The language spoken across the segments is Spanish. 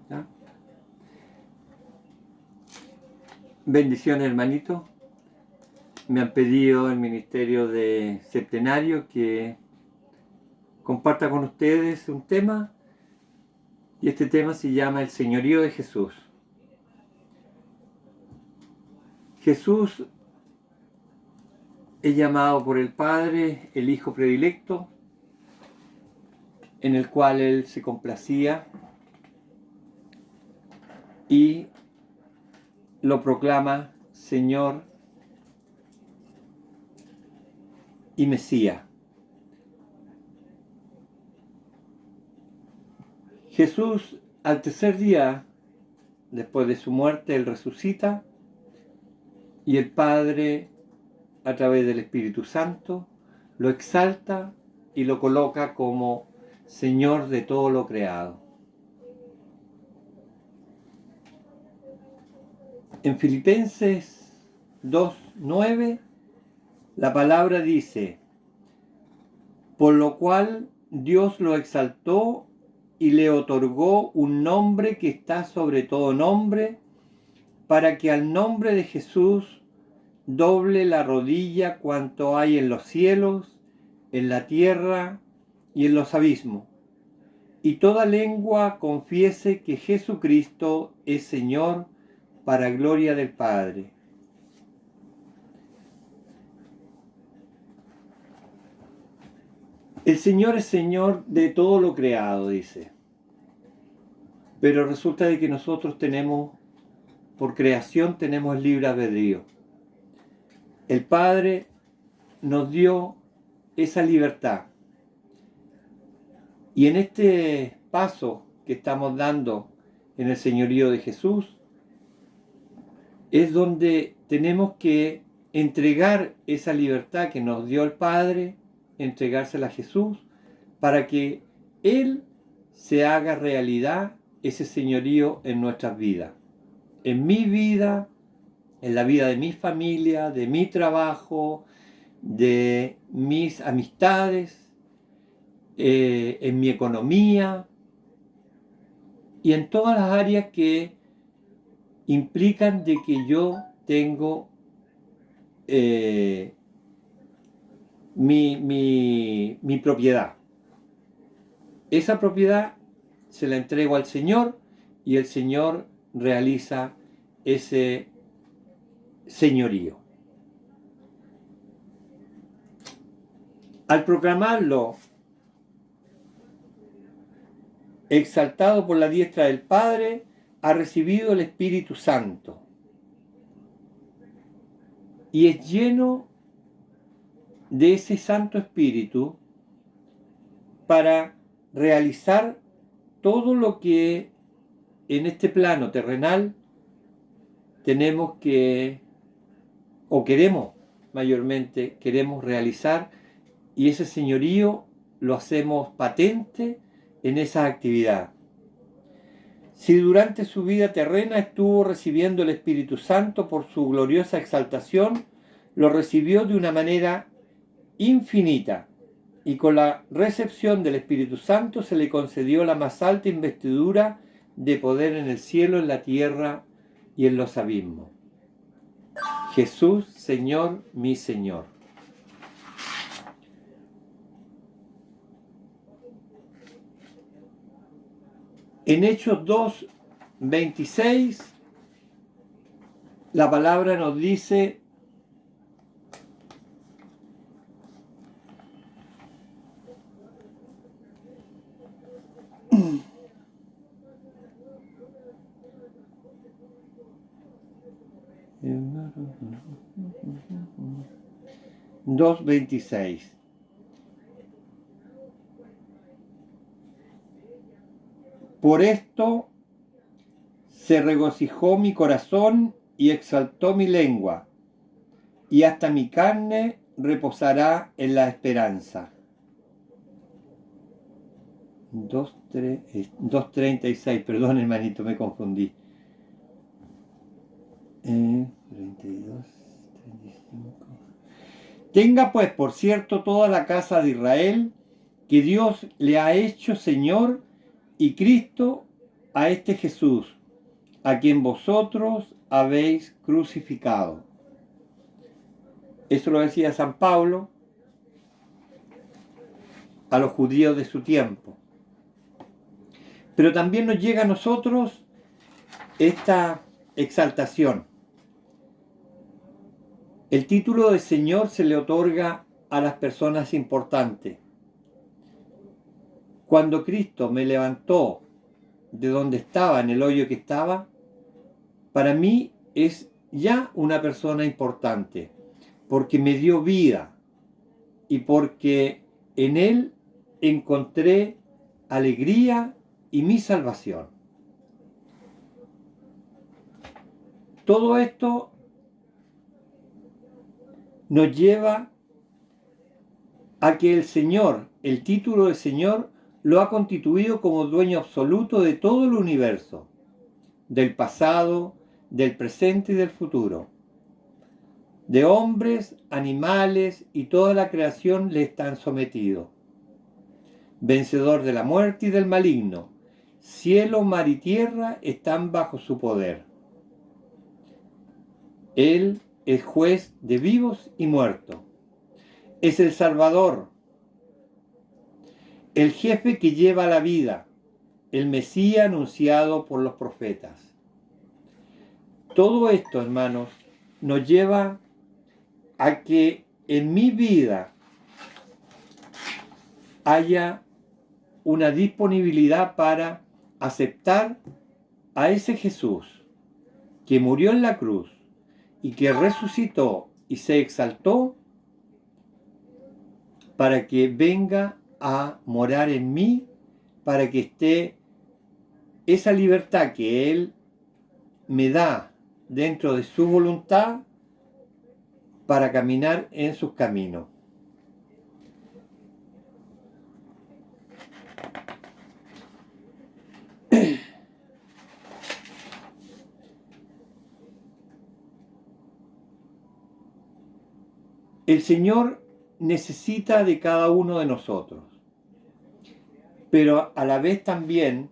¿Ya? Bendiciones, hermanito. Me han pedido el Ministerio de Septenario que comparta con ustedes un tema, y este tema se llama El Señorío de Jesús. Jesús es llamado por el Padre el Hijo predilecto, en el cual Él se complacía y lo proclama Señor y Mesías. Jesús, al tercer día, después de su muerte, Él resucita y el Padre, a través del Espíritu Santo, lo exalta y lo coloca como Señor de todo lo creado. En Filipenses 2:9, la palabra dice: por lo cual Dios lo exaltó y le otorgó un nombre que está sobre todo nombre, para que al nombre de Jesús doble la rodilla cuanto hay en los cielos, en la tierra y en los abismos, y toda lengua confiese que Jesucristo es Señor, para gloria del Padre. El Señor es Señor de todo lo creado, dice. Pero resulta de que nosotros tenemos, por creación, tenemos el libre albedrío. El Padre nos dio esa libertad. Y en este paso que estamos dando en el señorío de Jesús, es donde tenemos que entregar esa libertad que nos dio el Padre, entregársela a Jesús, para que Él se haga realidad ese señorío en nuestras vidas. En mi vida, en la vida de mi familia, de mi trabajo, de mis amistades, en mi economía y en todas las áreas que implican de que yo tengo mi propiedad. Esa propiedad se la entrego al Señor y el Señor realiza ese señorío. Al proclamarlo exaltado por la diestra del Padre, ha recibido el Espíritu Santo y es lleno de ese Santo Espíritu para realizar todo lo que en este plano terrenal tenemos que, o queremos mayormente, queremos realizar, y ese señorío lo hacemos patente en esa actividad. Si durante su vida terrena estuvo recibiendo el Espíritu Santo por su gloriosa exaltación, lo recibió de una manera infinita, y con la recepción del Espíritu Santo se le concedió la más alta investidura de poder en el cielo, en la tierra y en los abismos. Jesús, Señor, mi Señor. En Hechos 2:26, la palabra nos dice: por esto se regocijó mi corazón y exaltó mi lengua, y hasta mi carne reposará en la esperanza. 2:36, perdón hermanito, me confundí. 32, 35. Tenga pues por cierto toda la casa de Israel que Dios le ha hecho Señor y Cristo a este Jesús, a quien vosotros habéis crucificado. Eso lo decía San Pablo a los judíos de su tiempo. Pero también nos llega a nosotros esta exaltación. El título de Señor se le otorga a las personas importantes. Cuando Cristo me levantó de donde estaba, en el hoyo que estaba, para mí es ya una persona importante, porque me dio vida y porque en Él encontré alegría y mi salvación. Todo esto nos lleva a que el Señor, el título de Señor, lo ha constituido como dueño absoluto de todo el universo, del pasado, del presente y del futuro. De hombres, animales y toda la creación le están sometidos. Vencedor de la muerte y del maligno, cielo, mar y tierra están bajo su poder. Él es juez de vivos y muertos. Es el Salvador, el jefe que lleva la vida, el Mesías anunciado por los profetas. Todo esto, hermanos, nos lleva a que en mi vida haya una disponibilidad para aceptar a ese Jesús que murió en la cruz y que resucitó y se exaltó para que venga a morar en mí, para que esté esa libertad que Él me da dentro de su voluntad para caminar en sus caminos. El Señor necesita de cada uno de nosotros, pero a la vez también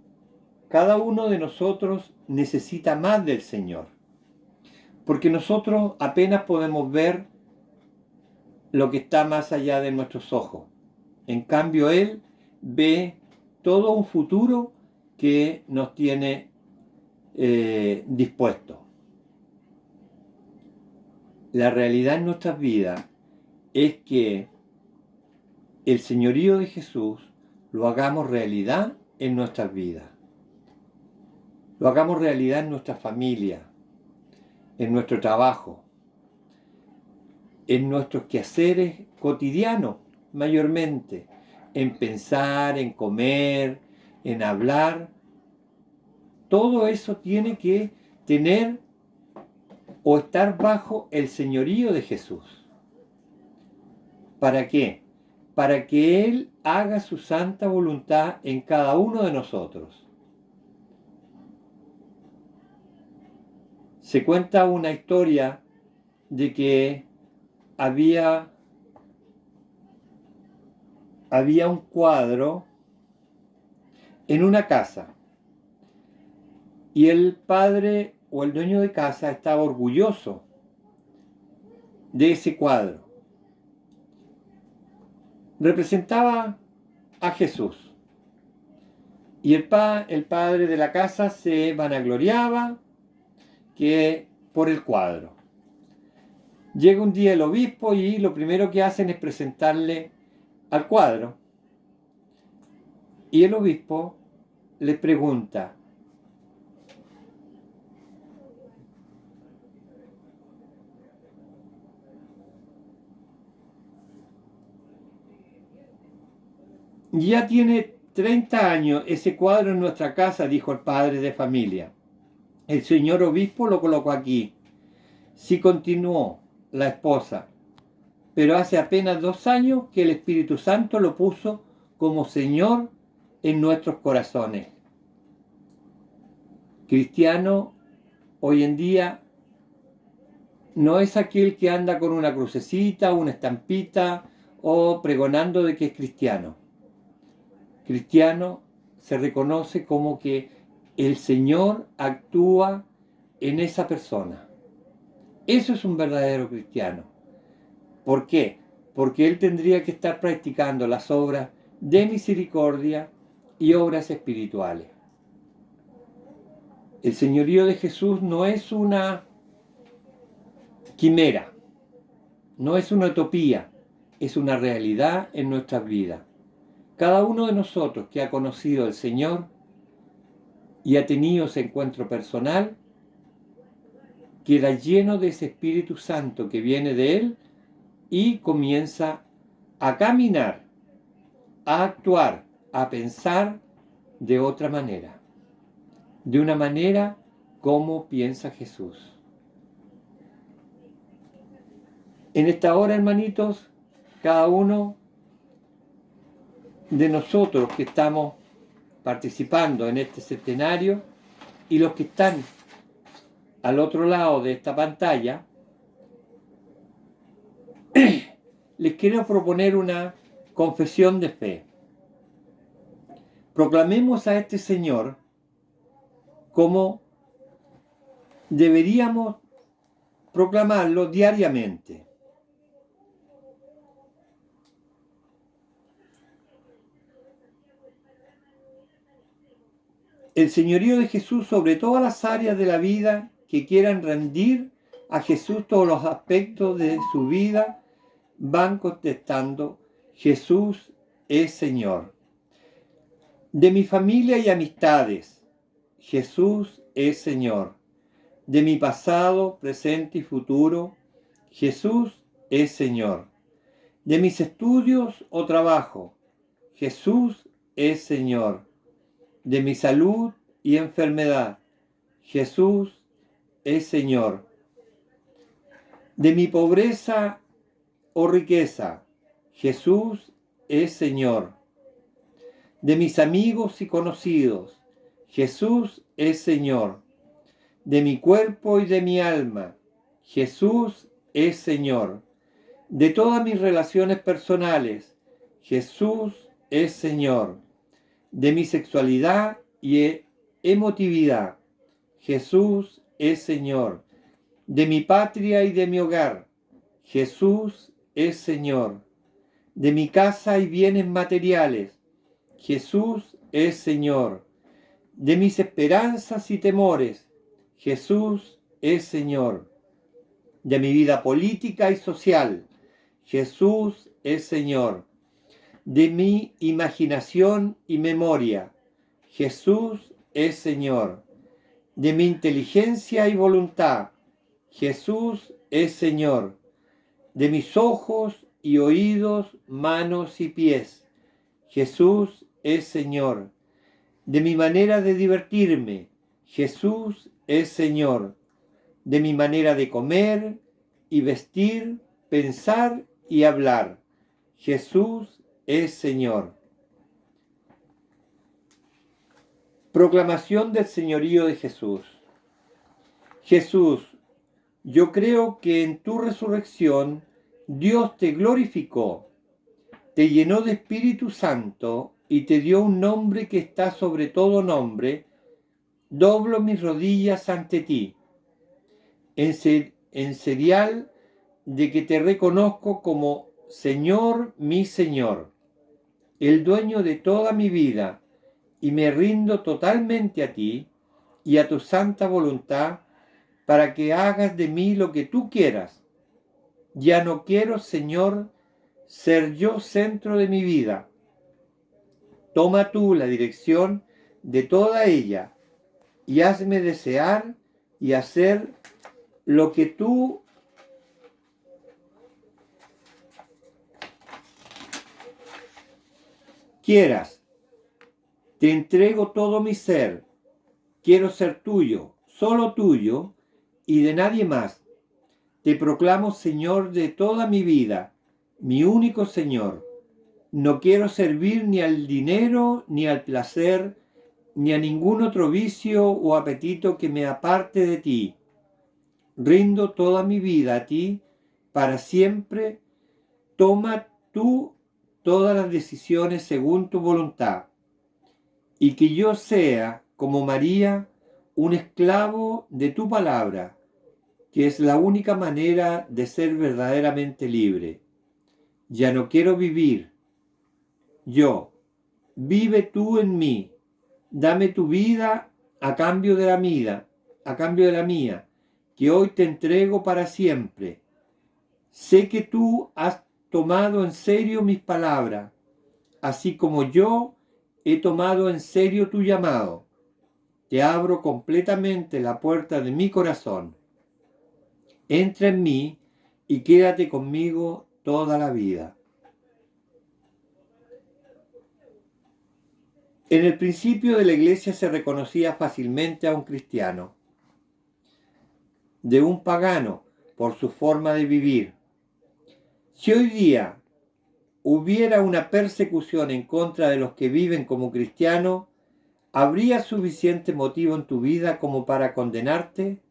cada uno de nosotros necesita más del Señor, porque nosotros apenas podemos ver lo que está más allá de nuestros ojos. En cambio, Él ve todo un futuro que nos tiene dispuesto. La realidad en nuestras vidas es que el señorío de Jesús lo hagamos realidad en nuestras vidas. Lo hagamos realidad en nuestra familia, en nuestro trabajo, en nuestros quehaceres cotidianos, mayormente, en pensar, en comer, en hablar. Todo eso tiene que tener o estar bajo el señorío de Jesús. ¿Para qué? Para que Él haga su santa voluntad en cada uno de nosotros. Se cuenta una historia de que había un cuadro en una casa y el padre o el dueño de casa estaba orgulloso de ese cuadro. Representaba a Jesús y el padre de la casa se vanagloriaba que por el cuadro. Llega un día el obispo y lo primero que hacen es presentarle al cuadro. Y el obispo le pregunta: ya tiene 30 años ese cuadro en nuestra casa, dijo el padre de familia. El señor obispo lo colocó aquí. Sí, continuó la esposa, pero hace apenas 2 años que el Espíritu Santo lo puso como Señor en nuestros corazones. Cristiano hoy en día no es aquel que anda con una crucecita, una estampita o pregonando de que es cristiano. Cristiano se reconoce como que el Señor actúa en esa persona. Eso es un verdadero cristiano. ¿Por qué? Porque él tendría que estar practicando las obras de misericordia y obras espirituales. El señorío de Jesús no es una quimera, no es una utopía, es una realidad en nuestras vidas. Cada uno de nosotros que ha conocido al Señor y ha tenido ese encuentro personal, queda lleno de ese Espíritu Santo que viene de Él y comienza a caminar, a actuar, a pensar de otra manera, de una manera como piensa Jesús. En esta hora, hermanitos, cada uno de nosotros que estamos participando en este centenario y los que están al otro lado de esta pantalla, les quiero proponer una confesión de fe. Proclamemos a este Señor como deberíamos proclamarlo diariamente. El señorío de Jesús sobre todas las áreas de la vida que quieran rendir a Jesús todos los aspectos de su vida, van contestando: Jesús es Señor. De mi familia y amistades, Jesús es Señor. De mi pasado, presente y futuro, Jesús es Señor. De mis estudios o trabajo, Jesús es Señor. De mi salud y enfermedad, Jesús es Señor. De mi pobreza o riqueza, Jesús es Señor. De mis amigos y conocidos, Jesús es Señor. De mi cuerpo y de mi alma, Jesús es Señor. De todas mis relaciones personales, Jesús es Señor. De mi sexualidad y emotividad, Jesús es Señor. De mi patria y de mi hogar, Jesús es Señor. De mi casa y bienes materiales, Jesús es Señor. De mis esperanzas y temores, Jesús es Señor. De mi vida política y social, Jesús es Señor. De mi imaginación y memoria, Jesús es Señor. De mi inteligencia y voluntad, Jesús es Señor. De mis ojos y oídos, manos y pies, Jesús es Señor. De mi manera de divertirme, Jesús es Señor. De mi manera de comer y vestir, pensar y hablar, Jesús es Señor. Proclamación del señorío de Jesús. Jesús, yo creo que en tu resurrección Dios te glorificó, te llenó de Espíritu Santo y te dio un nombre que está sobre todo nombre. Doblo mis rodillas ante ti, en señal de que te reconozco como Señor, mi Señor, el dueño de toda mi vida, y me rindo totalmente a ti y a tu santa voluntad para que hagas de mí lo que tú quieras. Ya no quiero, Señor, ser yo centro de mi vida. Toma tú la dirección de toda ella y hazme desear y hacer lo que tú quieras. Te entrego todo mi ser. Quiero ser tuyo, solo tuyo y de nadie más. Te proclamo Señor de toda mi vida, mi único Señor. No quiero servir ni al dinero, ni al placer, ni a ningún otro vicio o apetito que me aparte de ti. Rindo toda mi vida a ti para siempre. Toma tú todas las decisiones según tu voluntad, y que yo sea como María, un esclavo de tu palabra, que es la única manera de ser verdaderamente libre. Ya no quiero vivir yo, vive tú en mí, dame tu vida a cambio de la mía, que hoy te entrego para siempre. Sé que tú has tomado en serio mis palabras, así como yo he tomado en serio tu llamado. Te abro completamente la puerta de mi corazón. Entra en mí y quédate conmigo toda la vida. En el principio de la iglesia se reconocía fácilmente a un cristiano de un pagano por su forma de vivir. Si hoy día hubiera una persecución en contra de los que viven como cristianos, ¿habría suficiente motivo en tu vida como para condenarte?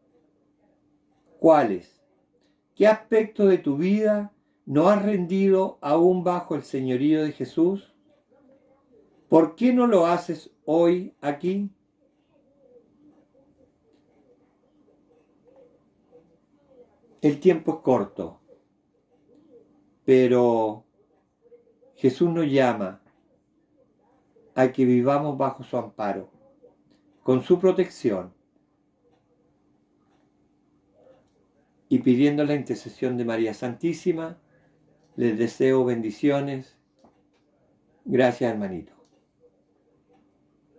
¿Cuáles? ¿Qué aspecto de tu vida no has rendido aún bajo el señorío de Jesús? ¿Por qué no lo haces hoy aquí? El tiempo es corto, pero Jesús nos llama a que vivamos bajo su amparo, con su protección y pidiendo la intercesión de María Santísima. Les deseo bendiciones. Gracias, hermanito.